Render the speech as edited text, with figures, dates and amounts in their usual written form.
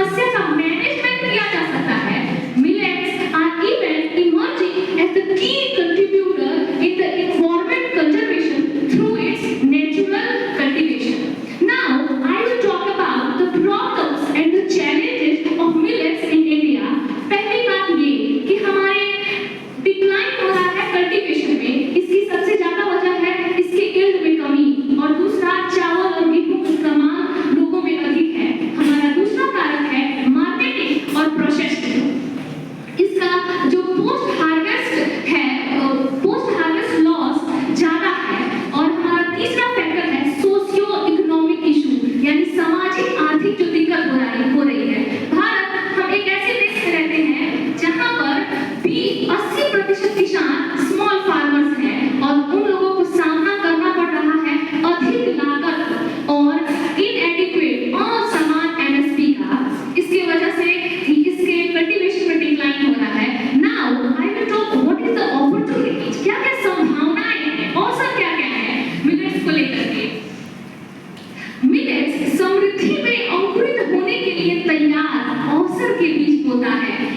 समस्या का मैनेजमेंट किया जा सकता है। Millets are even emerging as the key contributor in the environment conservation through its natural cultivation. Now I will talk about the problems and the challenges of millets in India. पहली बात ये कि हमारे decline हो रहा है cultivation में, इसकी सबसे ज्यादा वजह है इसके यील्ड में कमी, और दूसरा चावल और गेहूं की मांग लोगों में अधिक है। हमारा दूसरा कारक है मार्केटिंग और प्रोसेसिंग। इसका जो पोस्ट हार्वेस्ट है, पोस्ट हार्वेस्ट लॉस ज्यादा है। और हमारा तीसरा फैक्टर है सोशियो इकोनॉमिक इशू, यानी सामाजिक आर्थिक जो दिक्कत हो रही है। भारत, हम एक ऐसे देश में रहते हैं जहां पर 80% किसान स्मॉल फार्मर्स हैं, और उन लोगों को सामना करना पड़ रहा है अधिक लागत और इनएडिक्वेट असमान एमएसपी का। इसकी वजह से इसके कल्टीवेशन में डिक्लाइन हो रहा है। Now I will talk what is the opportunities, क्या क्या संभावनाएं हैं, अवसर क्या क्या है मिलेट्स को लेकर के। मिलेट्स समृद्धि में अंकुरित होने के लिए तैयार अवसर के बीज होता है।